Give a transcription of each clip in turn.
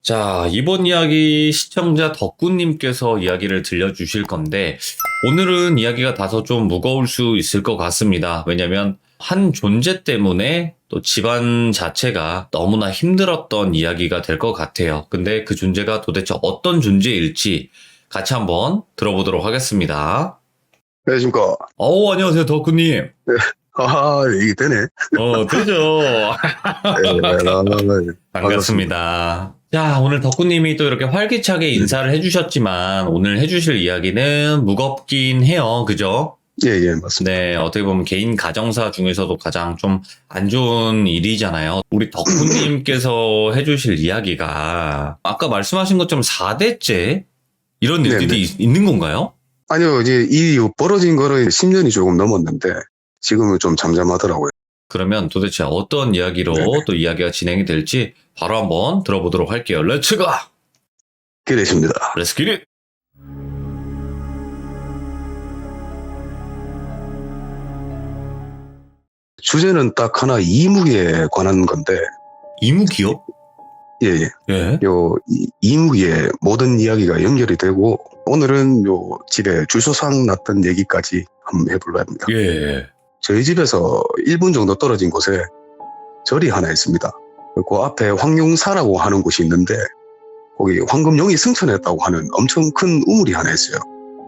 자, 이번 이야기 시청자 덕구님께서 이야기를 들려주실 건데, 오늘은 이야기가 다소 좀 무거울 수 있을 것 같습니다. 왜냐면, 한 존재 때문에 또 집안 자체가 너무나 힘들었던 이야기가 될 것 같아요. 근데 그 존재가 도대체 어떤 존재일지 같이 한번 들어보도록 하겠습니다. 안녕하십니까. 안녕하세요, 덕구님. 이게 되네. 되죠. 반갑습니다. 반갑습니다. 자, 오늘 덕구님이 또 이렇게 활기차게 인사를 해주셨지만, 오늘 해주실 이야기는 무겁긴 해요. 그죠? 예, 맞습니다. 네, 어떻게 보면 개인 가정사 중에서도 가장 좀 안 좋은 일이잖아요. 우리 덕구님께서 해주실 이야기가, 아까 말씀하신 것처럼 4대째? 이런 일들이 있는 건가요? 아니요, 이제 이 벌어진 거는 10년이 조금 넘었는데, 지금은 좀 잠잠하더라고요. 그러면 도대체 어떤 이야기로 또 이야기가 진행이 될지 바로 한번 들어보도록 할게요. 렛츠 가! 기대십니다. 렛츠 기릿! 주제는 딱 하나 이무기에 관한 건데, 이무기요? 예. 예. 이무기에 모든 이야기가 연결이 되고, 오늘은 집에 줄소상 났던 얘기까지 한번 해보려 합니다. 예. 저희 집에서 1분 정도 떨어진 곳에 절이 하나 있습니다. 그 앞에 황룡사라고 하는 곳이 있는데 거기 황금용이 승천했다고 하는 엄청 큰 우물이 하나 있어요.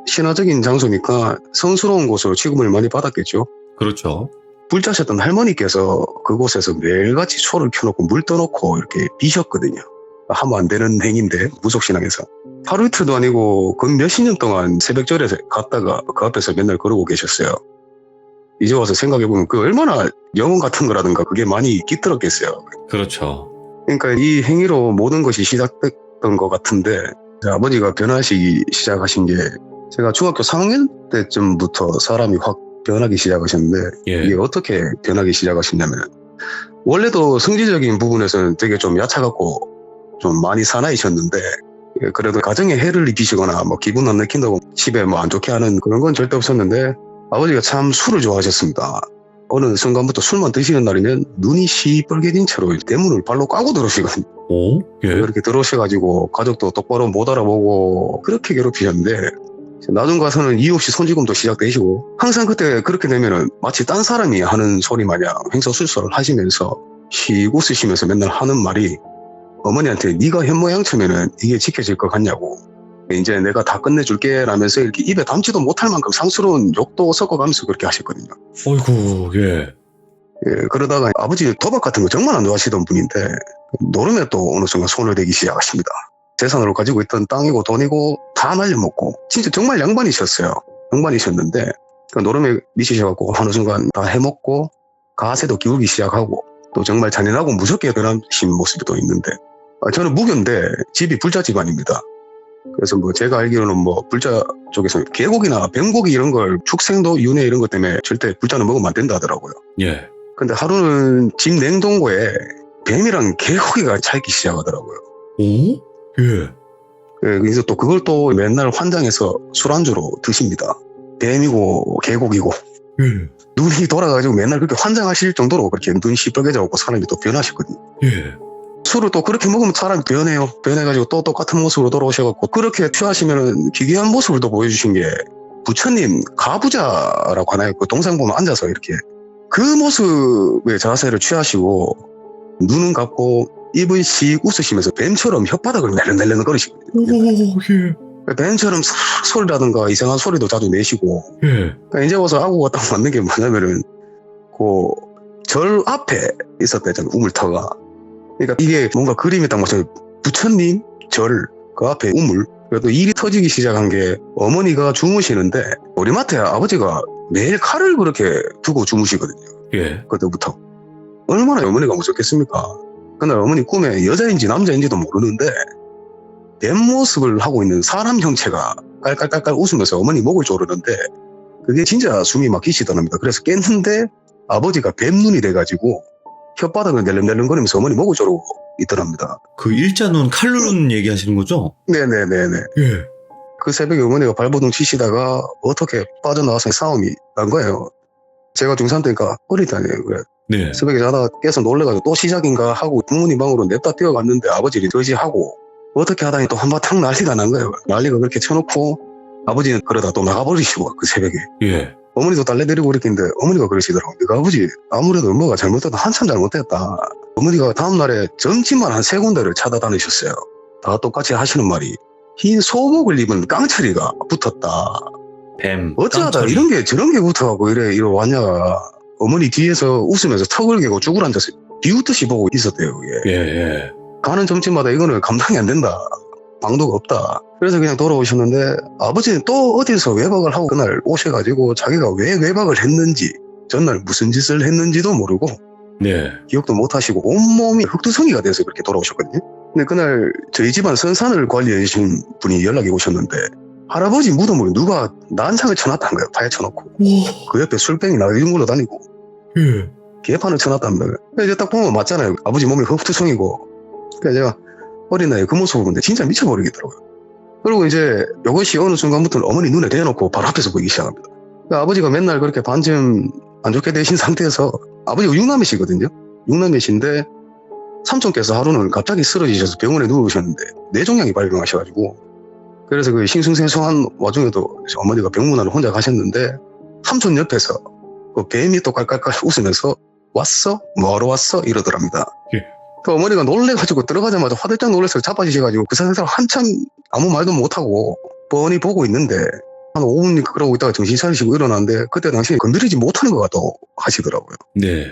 신화적인 장소니까 성스러운 곳으로 취급을 많이 받았겠죠. 그렇죠. 불자셨던 할머니께서 그곳에서 매일같이 초를 켜놓고 물 떠놓고 이렇게 비셨거든요. 하면 안 되는 행위인데 무속신앙에서. 하루 이틀도 아니고 그 몇십 년 동안 새벽절에 갔다가 그 앞에서 맨날 그러고 계셨어요. 이제 와서 생각해보면 그 얼마나 영혼 같은 거라든가 그게 많이 깃들었겠어요. 그렇죠. 그러니까 이 행위로 모든 것이 시작됐던 것 같은데 아버지가 변하시기 시작하신 게 제가 중학교 3학년 때쯤부터 사람이 확 변하기 시작하셨는데 예. 이게 어떻게 변하기 시작하셨냐면 원래도 성질적인 부분에서는 되게 좀 얕아갖고 좀 많이 사나이셨는데 그래도 가정에 해를 입히시거나 뭐 기분 안 내킨다고 집에 뭐 안 좋게 하는 그런 건 절대 없었는데 아버지가 참 술을 좋아하셨습니다. 어느 순간부터 술만 드시는 날이면 눈이 시뻘개진 채로 대문을 발로 까고 들어오시거든요. 오? 예. 그렇게 들어오셔가지고 가족도 똑바로 못 알아보고 그렇게 괴롭히셨는데 나중 가서는 이유 없이 손찌검도 시작되시고 항상 그때 그렇게 되면은 마치 딴 사람이 하는 소리 마냥 횡설수설을 하시면서 씩 웃으시면서 맨날 하는 말이 어머니한테 네가 현모양처면은 이게 지켜질 것 같냐고 이제 내가 다 끝내줄게 라면서 이렇게 입에 담지도 못할 만큼 상스러운 욕도 섞어가면서 그렇게 하셨거든요. 어이구, 예. 그러다가 아버지 도박 같은 거 정말 안 좋아하시던 분인데 노름에 또 어느 순간 손을 대기 시작하십니다. 재산으로 가지고 있던 땅이고 돈이고 다 날려먹고 진짜 정말 양반이셨어요. 양반이셨는데 그 노름에 미치셔갖고 어느 순간 다 해먹고 가세도 기울기 시작하고 또 정말 잔인하고 무섭게 변하신 모습이 또 있는데 저는 무교인데 집이 불자 집안입니다. 그래서 뭐 제가 알기로는 뭐 불자 쪽에서 개고기나 뱀고기 이런 걸 축생도 윤회 이런 것 때문에 절대 불자는 먹으면 안 된다 하더라고요. 예. 근데 하루는 집 냉동고에 뱀이랑 개고기가 차있기 시작하더라고요. 오? 예. 그래서 또 그걸 또 맨날 환장해서 술안주로 드십니다. 뱀이고 개고기고 예. 눈이 돌아가지고 맨날 그렇게 환장하실 정도로 그렇게 눈이 시뻘개져갖고 사람이 또 변하시거든요. 예. 술을 또 그렇게 먹으면 사람이 변해요. 변해가지고 또 똑같은 모습으로 돌아오셔갖고 그렇게 취하시면은 기괴한 모습을 또 보여주신 게 부처님 가부자라고 하나요? 그 동상 보면 앉아서 이렇게 그 모습의 자세를 취하시고 눈은 감고 입은 씩 웃으시면서 뱀처럼 혓바닥을 낼름낼름 거리시거든요. 오, 예. 뱀처럼 소리라든가 이상한 소리도 자주 내시고 예. 그러니까 이제 와서 아구가 딱 맞는 게 뭐냐면은 그 절 앞에 있었대잖아요. 우물터가. 그러니까 이게 뭔가 그림이 딱 맞춰요. 부처님 절 그 앞에 우물. 그래도 일이 터지기 시작한 게 어머니가 주무시는데 우리마트에 아버지가 매일 칼을 그렇게 두고 주무시거든요. 예. 그때부터. 얼마나 어머니가 무섭겠습니까? 그날 어머니 꿈에 여자인지 남자인지도 모르는데 뱀 모습을 하고 있는 사람 형체가 깔깔깔깔 웃으면서 어머니 목을 조르는데 그게 진짜 숨이 막히시더랍니다. 그래서 깼는데 아버지가 뱀 눈이 돼가지고 혓바닥을 낼름낼름거리면서 어머니 목을 조르고 있더랍니다. 그 일자눈 칼룰은 얘기하시는 거죠? 네네네네. 예. 그 새벽에 어머니가 발버둥 치시다가 어떻게 빠져나와서 싸움이 난 거예요. 제가 중3 때니까 어리다네요. 그래. 네. 새벽에 자다가 깨서 놀래가지고 또 시작인가 하고 부모님 방으로 냅다 뛰어갔는데 아버지를 저지하고 어떻게 하다니 또 한바탕 난리가 난 거예요. 난리가 그렇게 쳐놓고 아버지는 그러다 또 나가버리시고 그 새벽에. 예. 어머니도 딸내 데리고 이렇게 있는데 어머니가 그러시더라고요. 내가 아버지 아무래도 엄마가 잘못해도 한참 잘못했다. 어머니가 다음날에 점집만 한 3군데를 찾아다니셨어요. 다 똑같이 하시는 말이 흰 소복을 입은 깡철이가 붙었다. 뱀. 어쩌다 깡철이. 이런 게 저런 게 붙어가고 이래 왔냐가 어머니 뒤에서 웃으면서 턱을 개고 쭈글 앉아서 비웃듯이 보고 있었대요. 그게. 예, 예. 가는 점집마다 이거는 감당이 안 된다. 방도가 없다. 그래서 그냥 돌아오셨는데 아버지는 또 어디서 외박을 하고 그날 오셔가지고 자기가 왜 외박을 했는지 전날 무슨 짓을 했는지도 모르고 네. 기억도 못하시고 온몸이 흑두성이가 돼서 그렇게 돌아오셨거든요. 근데 그날 저희 집안 선산을 관리해 주신 분이 연락이 오셨는데 할아버지 무덤을 누가 난상을 쳐놨다는 거예요. 파헤쳐놓고. 그 옆에 술병이 나이런 걸로 다니고 예. 개판을 쳐놨다는 거예요. 이제 딱 보면 맞잖아요. 아버지 몸이 흑투성이고. 그래서 제가 어린 나이에 그 모습을 보는데 진짜 미쳐버리겠더라고요. 그리고 이제 이것이 어느 순간부터는 어머니 눈에 대놓고 바로 앞에서 보이기 시작합니다. 그러니까 아버지가 맨날 그렇게 반쯤 안 좋게 되신 상태에서 아버지가 육남이시거든요. 육남이신데 삼촌께서 하루는 갑자기 쓰러지셔서 병원에 누우셨는데 뇌종양이 발병하셔가지고 그래서 그 싱숭생숭한 와중에도 어머니가 병문안을 혼자 가셨는데 삼촌 옆에서 그 뱀이 또 깔깔깔 웃으면서 왔어? 뭐하러 왔어? 이러더랍니다. 예. 그 어머니가 놀래가지고 들어가자마자 화들짝 놀라서 자빠지셔가지고 그 사람 한참 아무 말도 못하고 뻔히 보고 있는데 한 5분 그러고 있다가 정신 차리시고 일어났는데 그때 당시에 건드리지 못하는 것 같다고 하시더라고요. 네.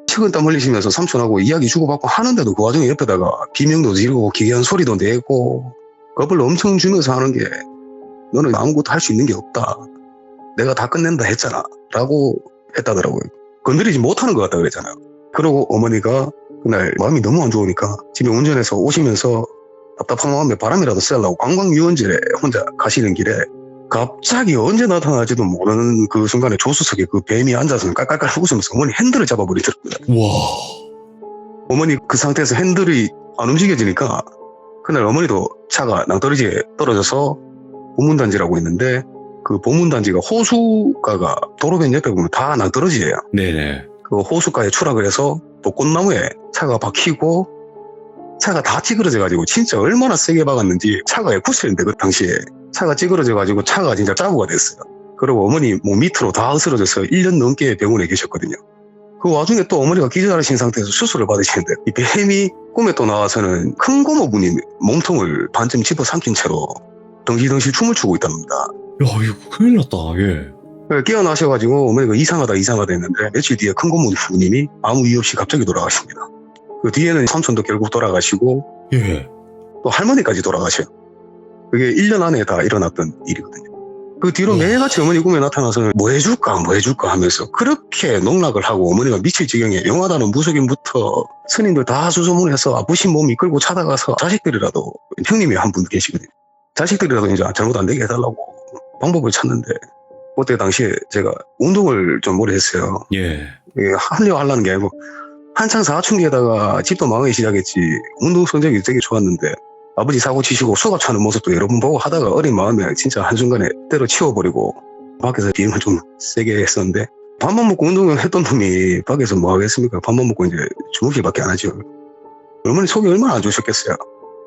식은땀 흘리시면서 삼촌하고 이야기 주고받고 하는데도 그 와중에 옆에다가 비명도 지르고 기괴한 소리도 내고 겁을 엄청 주면서 하는 게 너는 아무것도 할 수 있는 게 없다. 내가 다 끝낸다 했잖아. 라고 했다더라고요. 건드리지 못하는 것 같다 그랬잖아요. 그러고 어머니가 그날 마음이 너무 안 좋으니까 집에 운전해서 오시면서 답답한 마음에 바람이라도 쐬려고 관광유원지에 혼자 가시는 길에 갑자기 언제 나타날지도 모르는 그 순간에 조수석에 그 뱀이 앉아서 깔깔깔 웃으면서 어머니 핸들을 잡아버리더라고요. 와. 어머니 그 상태에서 핸들이 안 움직여지니까 그날 어머니도 차가 낭떠러지에 떨어져서 보문단지라고 있는데 그 보문단지가 호수가가 도로변 옆에 보면 다 낭떠러지예요. 네네. 그 호수가에 추락을 해서 벚꽃나무에 차가 박히고 차가 다 찌그러져가지고 진짜 얼마나 세게 박았는지 차가 F셀인데 그 당시에 차가 찌그러져가지고 차가 진짜 짜부가 됐어요. 그리고 어머니 몸 밑으로 다 으스러져서 1년 넘게 병원에 계셨거든요. 그 와중에 또 어머니가 기절하신 상태에서 수술을 받으시는데 이 뱀이 꿈에 또 나와서는 큰 고모분이 몸통을 반쯤 집어삼킨 채로 덩실덩실 춤을 추고 있답니다. 야, 이거 큰일 났다. 예. 깨어나셔가지고 어머니가 이상하다 했는데 며칠 뒤에 큰 고모님이 아무 이유 없이 갑자기 돌아가십니다. 그 뒤에는 삼촌도 결국 돌아가시고 예. 또 할머니까지 돌아가셔요. 그게 1년 안에 다 일어났던 일이거든요. 그 뒤로 매일같이 어머니 꿈에 나타나서 뭐 해줄까 하면서 그렇게 농락을 하고 어머니가 미칠 지경에 영하다는 무속인부터 스님들 다 수소문해서 아프신 몸 이끌고 찾아가서 자식들이라도 형님이 한 분 계시거든요. 자식들이라도 이제 잘못 안 되게 해달라고 방법을 찾는데 그때 당시에 제가 운동을 좀 오래 했어요. 예. 하려는 게 아니고 한창 사춘기에다가 집도 망하기 시작했지 운동 성적이 되게 좋았는데 아버지 사고 치시고 수갑 차는 모습도 여러 번 보고 하다가 어린 마음에 진짜 한순간에 때려치워버리고 밖에서 비행을 좀 세게 했었는데 밥만 먹고 운동을 했던 놈이 밖에서 뭐 하겠습니까? 밥만 먹고 이제 주무기밖에 안 하죠. 어머니 속이 얼마나 안 좋으셨겠어요.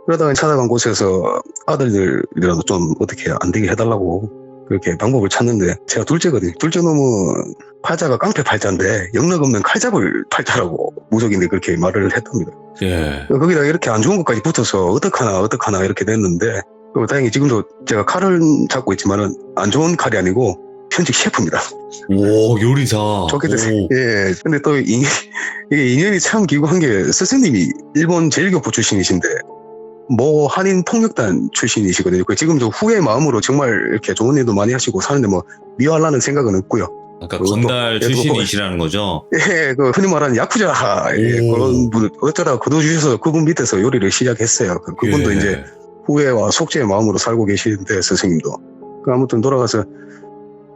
그러다가 찾아간 곳에서 아들들이라도 좀 어떻게 안 되게 해달라고 그렇게 방법을 찾는데 제가 둘째거든요. 둘째 놈은 팔자가 깡패 팔자인데 영락 없는 칼잡을 팔자라고 무속인데 그렇게 말을 했답니다. 예. 거기다 이렇게 안 좋은 것까지 붙어서 어떡하나 이렇게 됐는데 다행히 지금도 제가 칼을 잡고 있지만은 안 좋은 칼이 아니고 현직 셰프입니다. 오, 요리사. 좋게 됐어요. 오. 예. 근데 또 이게 인연이 참 기구한 게 스승님이 일본 제일교포 출신이신데 뭐 한인 통역단 출신이시거든요. 지금도 후회 마음으로 정말 이렇게 좋은 일도 많이 하시고 사는데 뭐 미워하려는 생각은 없고요. 아까 건달 또, 출신이시라는 거죠? 예, 그 흔히 말하는 야쿠자 그런 분 어쩌다 거둬주셔서 그분 밑에서 요리를 시작했어요. 그분도 예. 이제 후회와 속죄의 마음으로 살고 계시는데 스승님도. 아무튼 돌아가서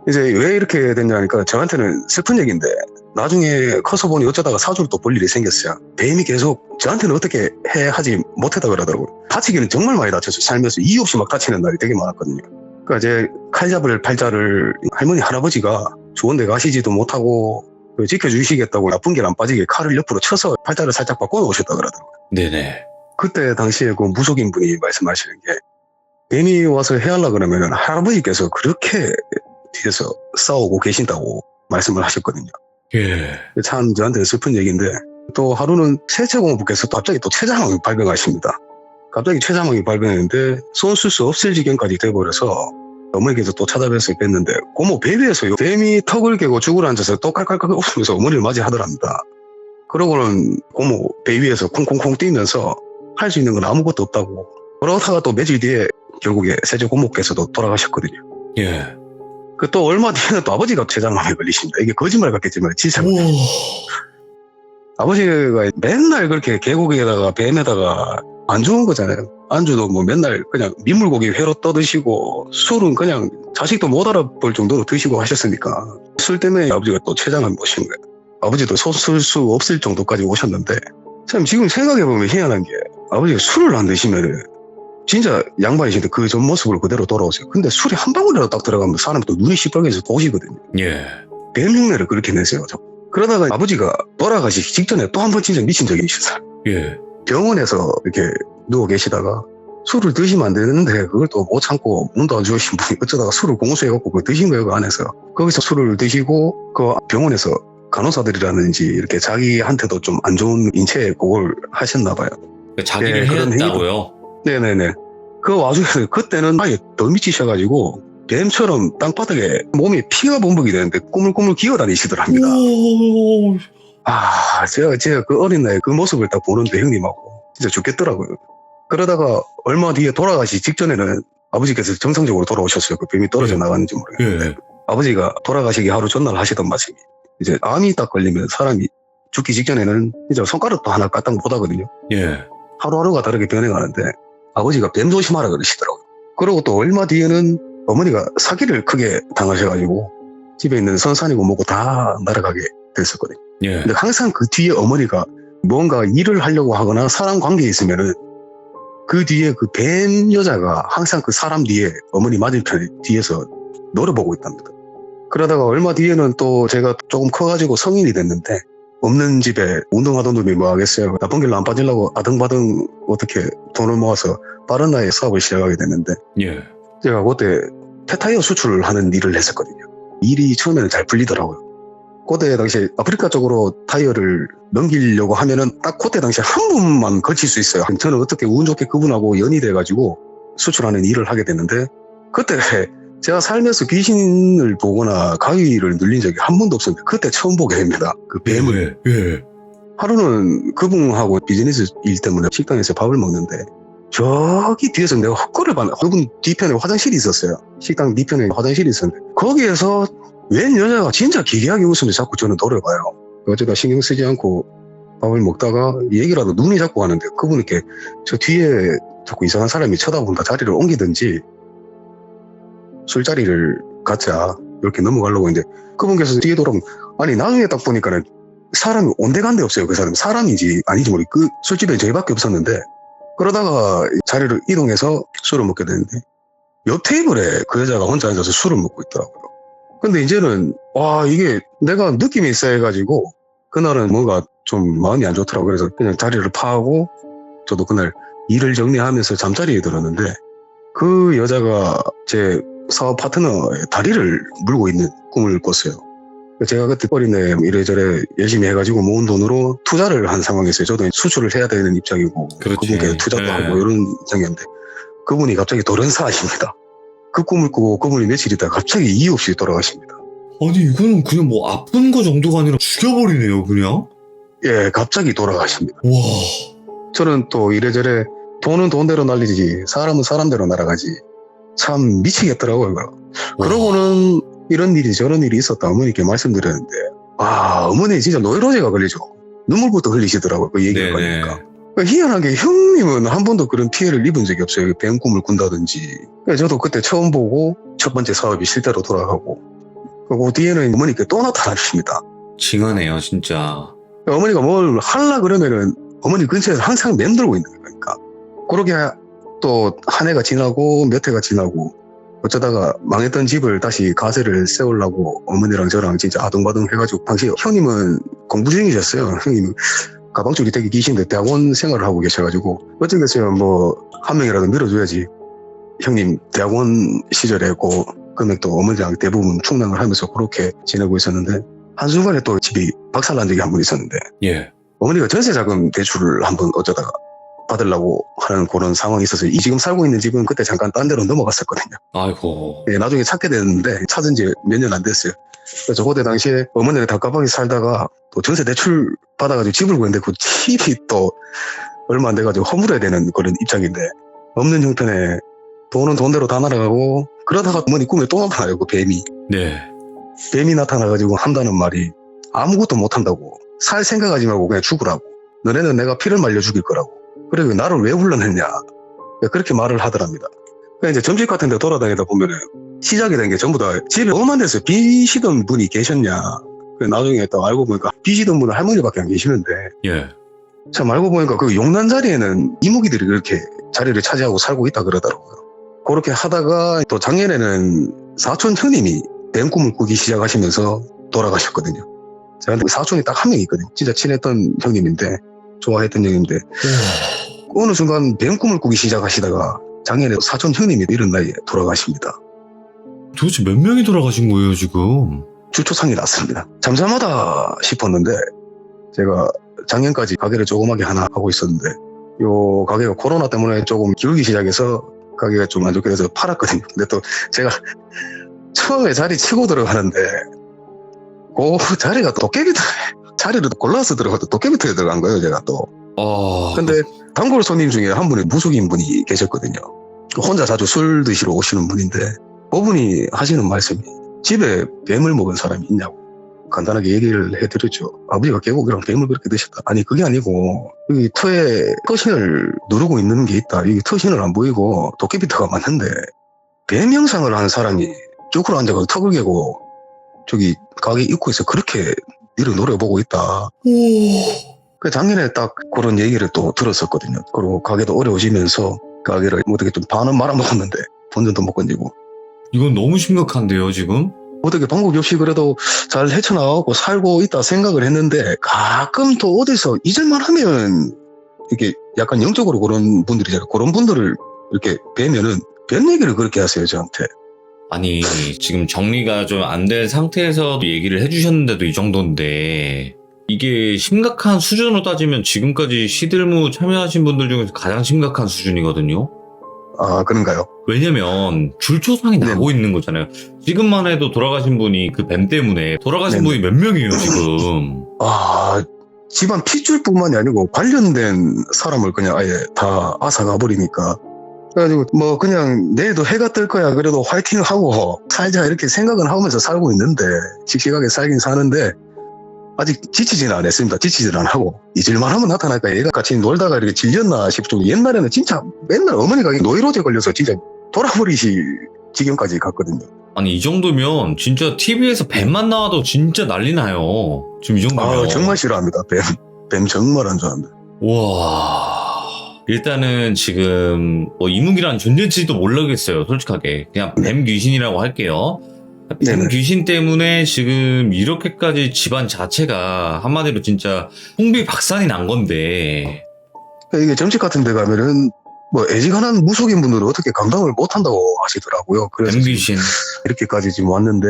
이제 왜 이렇게 됐냐니까 저한테는 슬픈 얘기인데 나중에 커서 보니 어쩌다가 사주를 또 볼 일이 생겼어요. 뱀이 계속 저한테는 어떻게 해 하지 못했다 그러더라고요. 다치기는 정말 많이 다쳤어요. 살면서 이유 없이 막 다치는 날이 되게 많았거든요. 그러니까 이제 칼잡을 팔자를 할머니 할아버지가 좋은 데 가시지도 못하고 지켜주시겠다고 나쁜 길 안 빠지게 칼을 옆으로 쳐서 팔자를 살짝 바꿔 놓으셨다 그러더라고요. 네네. 그때 당시에 그 무속인 분이 말씀하시는 게 뱀이 와서 해하려 그러면은 할아버지께서 그렇게 뒤에서 싸우고 계신다고 말씀을 하셨거든요. 예. 참 저한테는 슬픈 얘기인데 또 하루는 세체공부께서 갑자기 또 췌장암이 발병하십니다. 갑자기 췌장암이 발병했는데 손 쓸 수 없을 지경까지 돼버려서 어머니께서 또 찾아뵈서 뵀는데 고모 배 위에서 뱀이 턱을 깨고 죽을 앉아서 또 깔깔깔 웃으면서 어머니를 맞이하더랍니다. 그러고는 고모 배 위에서 콩콩콩 뛰면서 할 수 있는 건 아무것도 없다고 그러다가 또 며칠 뒤에 결국에 세제 고모께서도 돌아가셨거든요. 예. 그 또 얼마 뒤에는 또 아버지가 췌장암에 걸리십니다. 이게 거짓말 같겠지만 진짜 우와. 아버지가 맨날 그렇게 계곡에다가 뱀에다가 안 좋은 거잖아요. 안주도 뭐 맨날 그냥 민물고기 회로 떠드시고 술은 그냥 자식도 못 알아볼 정도로 드시고 하셨으니까 술 때문에 아버지가 또 췌장암 오신 거예요. 아버지도 손 쓸 수 없을 정도까지 오셨는데 참 지금 생각해보면 희한한 게 아버지가 술을 안 드시면 진짜 양반이신데 그 전 모습으로 그대로 돌아오세요. 근데 술이 한 방울이라도 딱 들어가면 사람이 또 눈이 시뻘개서 보시거든요. 예. 뱀 흉내를 그렇게 내세요. 그러다가 아버지가 돌아가시기 직전에 또 한 번 진짜 미친 적이 있었어요. 예. 병원에서 이렇게 누워 계시다가 술을 드시면 안 되는데 그걸 또 못 참고 문도 안 주신 분이 어쩌다가 술을 공수해갖고 그걸 드신 거예요, 그 안에서. 거기서 술을 드시고 그 병원에서 간호사들이라든지 이렇게 자기한테도 좀 안 좋은 인체 그걸 하셨나 봐요. 자기를 예, 그런 해였다고요? 네네네. 그 와중에 그때는 아예 더 미치셔가지고 뱀처럼 땅바닥에 몸에 피가 범벅이 되는데 꾸물꾸물 기어다니시더랍니다. 오. 제가 그 어린 나이에 그 모습을 딱 보는데 형님하고 진짜 죽겠더라고요. 그러다가 얼마 뒤에 돌아가시 직전에는 아버지께서 정상적으로 돌아오셨어요. 그 뱀이 떨어져 예. 나갔는지 모르겠는데. 예. 아버지가 돌아가시기 하루 전날 하시던 말씀이 이제 암이 딱 걸리면 사람이 죽기 직전에는 이제 손가락도 하나 까딱 못 하거든요. 예. 하루하루가 다르게 변해가는데 아버지가 뱀 조심하라 그러시더라고요. 그리고 또 얼마 뒤에는 어머니가 사기를 크게 당하셔가지고 집에 있는 선산이고 뭐고 다 날아가게 됐었거든요. 예. 근데 항상 그 뒤에 어머니가 뭔가 일을 하려고 하거나 사람 관계에 있으면은 그 뒤에 그 뱀 여자가 항상 그 사람 뒤에 어머니 맞은편에 뒤에서 노려보고 있답니다. 그러다가 얼마 뒤에는 또 제가 조금 커가지고 성인이 됐는데 없는 집에 운동하던 놈이 뭐 하겠어요. 나쁜 길로 안 빠지려고 아등바등 어떻게 돈을 모아서 빠른 나이에 사업을 시작하게 됐는데 예. 제가 그때 폐타이어 수출을 하는 일을 했었거든요. 일이 처음에는 잘 풀리더라고요. 그때 당시에 아프리카 쪽으로 타이어를 넘기려고 하면은 딱 그때 당시에 한 분만 거칠 수 있어요. 저는 어떻게 운 좋게 그분하고 연이 돼가지고 수출하는 일을 하게 됐는데 그때 제가 살면서 귀신을 보거나 가위를 눌린 적이 한 번도 없었는데 그때 처음 보게 됩니다. 그 뱀을. 예. 하루는 그분하고 비즈니스 일 때문에 식당에서 밥을 먹는데 저기 뒤에서 내가 헛걸을 봤는데 그분 뒤편에 화장실이 있었어요. 식당 뒤편에 화장실이 있었는데 거기에서 웬 여자가 진짜 기괴하게 웃으면서 자꾸 저는 노려봐요. 어쩌다 신경 쓰지 않고 밥을 먹다가 얘기라도 눈이 자꾸 가는데 그분이 이렇게 저 뒤에 자꾸 이상한 사람이 쳐다본다 자리를 옮기든지 술자리를 갖자 이렇게 넘어가려고 했는데 그분께서 뒤에 돌아오면 아니 나중에 딱 보니까는 사람이 온데간데 없어요. 그 사람 사람인지 아닌지 모르겠고 그 술집에 저희밖에 없었는데 그러다가 자리를 이동해서 술을 먹게 되는데 옆 테이블에 그 여자가 혼자 앉아서 술을 먹고 있더라고요. 근데 이제는 이게 내가 느낌이 있어 해가지고 그날은 뭔가 좀 마음이 안 좋더라고요. 그래서 그냥 자리를 파하고 저도 그날 일을 정리하면서 잠자리에 들었는데 그 여자가 제 사업 파트너의 다리를 물고 있는 꿈을 꿨어요. 제가 그때 어린애 이래저래 열심히 해가지고 모은 돈으로 투자를 한 상황이었어요. 저도 수출을 해야 되는 입장이고 그렇지. 그분께 투자도 네. 하고 이런 입장이었는데 그분이 갑자기 돌연사하십니다. 그 꿈을 꾸고 그분이 며칠 있다가 갑자기 이유 없이 돌아가십니다. 아니 이거는 그냥 뭐 아픈 거 정도가 아니라 죽여버리네요 그냥. 예, 갑자기 돌아가십니다. 와. 저는 또 이래저래 돈은 돈대로 날리지 사람은 사람대로 날아가지 참 미치겠더라고요. 그러고는 이런 일이 저런 일이 있었다 어머니께 말씀드렸는데 어머니 진짜 노이로제가 걸리죠. 눈물부터 흘리시더라고요. 그 얘기를 하니까. 희한하게 형님은 한 번도 그런 피해를 입은 적이 없어요. 뱀 꿈을 꾼다든지. 저도 그때 처음 보고 첫 번째 사업이 실대로 돌아가고 그 뒤에는 어머니께 또 나타나십니다. 징하네요 진짜. 어머니가 뭘 하려 그러면은 어머니 근처에서 항상 맴돌고 있는 거니까. 그렇게 또 한 해가 지나고 몇 해가 지나고 어쩌다가 망했던 집을 다시 가세를 세우려고 어머니랑 저랑 진짜 아둥바둥 해가지고 당시 형님은 공부 중이셨어요. 형님은 가방줄이 되게 기신데 대학원 생활을 하고 계셔가지고 어쩌겠어요. 뭐 한 명이라도 밀어줘야지. 형님 대학원 시절에 그 금액도 어머니랑 대부분 충당을 하면서 그렇게 지내고 있었는데 한순간에 또 집이 박살난 적이 한 번 있었는데 예. 어머니가 전세자금 대출을 한번 어쩌다가 받으려고 하는 그런 상황이 있어서 이 지금 살고 있는 집은 그때 잠깐 딴 데로 넘어갔었거든요. 아이고. 예, 나중에 찾게 됐는데 찾은 지 몇 년 안 됐어요. 그래서 그때 당시에 어머니가 답답하게 살다가 또 전세 대출 받아가지고 집을 구했는데 그 집이 또 얼마 안 돼가지고 허물어야 되는 그런 입장인데 없는 형편에 돈은 돈대로 다 날아가고 그러다가 어머니 꿈에 또 나타나요. 그 뱀이. 네. 뱀이 나타나가지고 한다는 말이 아무것도 못한다고 살 생각하지 말고 그냥 죽으라고 너네는 내가 피를 말려 죽일 거라고 그리고 나를 왜 불러냈냐 그렇게 말을 하더랍니다. 그러니까 이제 점집 같은 데 돌아다니다 보면은 시작이 된 게 전부 다 집에 엄한 데서 빚이던 분이 계셨냐 나중에 또 알고 보니까 빚이던 분은 할머니밖에 안 계시는데 예. 참 알고 보니까 그 용난 자리에는 이모기들이 그렇게 자리를 차지하고 살고 있다 그러더라고요. 그렇게 하다가 또 작년에는 사촌 형님이 뱀 꿈을 꾸기 시작하시면서 돌아가셨거든요. 제가 사촌이 딱 한 명 있거든요. 진짜 친했던 형님인데 좋아했던 형님인데 어느 순간 뱀 꿈을 꾸기 시작하시다가 작년에 사촌 형님이 이런 나이에 돌아가십니다. 도대체 몇 명이 돌아가신 거예요, 지금? 주초상이 났습니다. 잠잠하다 싶었는데 제가 작년까지 가게를 조그맣게 하나 하고 있었는데 요 가게가 코로나 때문에 조금 기울기 시작해서 가게가 좀 안 좋게 돼서 팔았거든요. 근데 또 제가 처음에 자리 치고 들어가는데 그 자리가 도깨비 자리를 골라서 들어가도 도깨비터에 들어간 거예요, 제가 또. 근데 단골 손님 중에 한 분이 무속인 분이 계셨거든요. 혼자 자주 술 드시러 오시는 분인데 그분이 하시는 말씀이 집에 뱀을 먹은 사람이 있냐고 간단하게 얘기를 해드렸죠. 아버지가 계곡이랑 뱀을 그렇게 드셨다. 아니 그게 아니고 여기 터에 터신을 누르고 있는 게 있다. 여기 터신을 안 보이고 도깨비터가 맞는데 뱀 형상을 한 사람이 쭈그러 앉아서 턱을 개고 저기 가게 입구에서 그렇게 니를 노려보고 있다. 그 작년에 딱 그런 얘기를 또 들었었거든요. 그리고 가게도 어려워지면서 가게를 어떻게 좀 반은 말아먹었는데 본전도 못 건지고. 이건 너무 심각한데요, 지금? 어떻게 방법이 없이 그래도 잘 헤쳐나가고 살고 있다 생각을 했는데 가끔 또 어디서 잊을만 하면 이렇게 약간 영적으로 그런 분들이잖아요. 그런 분들을 이렇게 뵈면은 뱀 얘기를 그렇게 하세요, 저한테. 아니, 지금 정리가 좀 안 된 상태에서 얘기를 해주셨는데도 이 정도인데, 이게 심각한 수준으로 따지면 지금까지 시들무 참여하신 분들 중에서 가장 심각한 수준이거든요? 아, 그런가요? 왜냐면 줄초상이 나고 있는 거잖아요. 지금만 해도 돌아가신 분이 그 뱀 때문에 돌아가신 분이 몇 명이에요, 지금? 아, 집안 핏줄뿐만이 아니고 관련된 사람을 그냥 아예 다 앗아가 버리니까. 그래가지고 뭐 그냥 내일도 해가 뜰 거야 그래도 화이팅하고 살자 이렇게 생각은 하면서 살고 있는데 씩씩하게 살긴 사는데 아직 지치지는 않았습니다. 지치지는 안 하고 잊을만 하면 나타날까 얘가 같이 놀다가 이렇게 질렸나 싶을 정도. 옛날에는 진짜 맨날 어머니가 노이로제 걸려서 진짜 돌아버리실 지경까지 갔거든요. 아니, 이 정도면 진짜 TV에서 뱀만 나와도 진짜 난리 나요. 지금 이 정도면. 아, 정말 싫어합니다. 뱀 정말 안 좋아합니다. 와. 일단은 지금 뭐 이묵이라는 존재인지도 모르겠어요, 솔직하게. 그냥 뱀 귀신이라고 할게요. 뱀 네네. 귀신 때문에 지금 이렇게까지 집안 자체가 한마디로 진짜 풍비박산이 난 건데. 이게 점집 같은 데 가면은 뭐 애지간한 무속인 분들은 어떻게 감당을 못한다고 하시더라고요. 그래서 뱀 귀신. 이렇게까지 지금 왔는데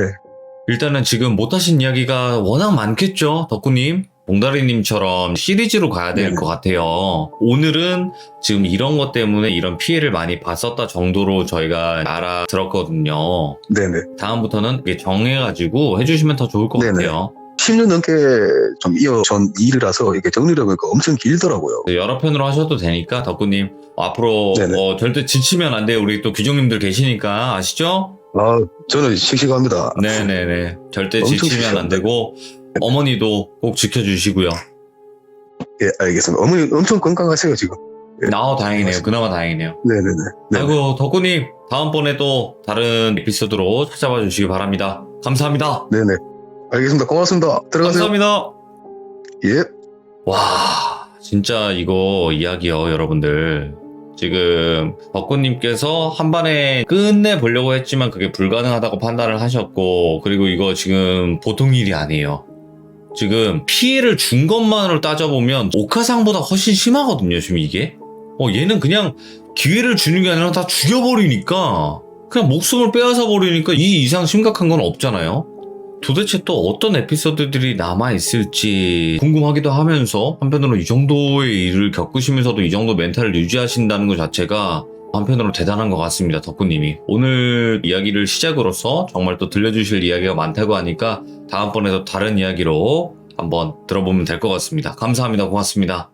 일단은 지금 못하신 이야기가 워낙 많겠죠, 덕구님? 봉다리님처럼 시리즈로 가야 될 것 같아요. 오늘은 지금 이런 것 때문에 이런 피해를 많이 봤었다 정도로 저희가 알아들었거든요. 네네. 다음부터는 이게 정해가지고 해주시면 더 좋을 것 네네. 같아요. 10년 넘게 좀 이어전 일이라서 이게 정리를 해보니까 엄청 길더라고요. 여러 편으로 하셔도 되니까 덕구님 앞으로 네네. 절대 지치면 안 돼요. 우리 또 규정님들 계시니까 아시죠? 아, 저는 씩씩합니다. 네네네. 절대 엄청 지치면 안 되고 어머니도 꼭 지켜주시고요. 예, 알겠습니다. 어머니 엄청 건강하세요, 지금. 예. 다행이네요. 그나마 다행이네요. 네네네. 네. 아이고, 덕구님, 다음번에 또 다른 에피소드로 찾아봐 주시기 바랍니다. 감사합니다. 네네. 알겠습니다. 고맙습니다. 들어가세요. 감사합니다. 예. 와, 진짜 이거 이야기요, 여러분들. 지금 덕구님께서 한 번에 끝내보려고 했지만 그게 불가능하다고 판단을 하셨고, 그리고 이거 지금 보통 일이 아니에요. 지금 피해를 준 것만으로 따져보면 오카상보다 훨씬 심하거든요, 지금 이게. 얘는 그냥 기회를 주는 게 아니라 다 죽여버리니까, 그냥 목숨을 빼앗아 버리니까 이 이상 심각한 건 없잖아요. 도대체 또 어떤 에피소드들이 남아있을지 궁금하기도 하면서, 한편으로 이 정도의 일을 겪으시면서도 이 정도 멘탈을 유지하신다는 것 자체가 한편으로 대단한 것 같습니다, 덕구님이. 오늘 이야기를 시작으로서 정말 또 들려주실 이야기가 많다고 하니까 다음번에도 다른 이야기로 한번 들어보면 될 것 같습니다. 감사합니다. 고맙습니다.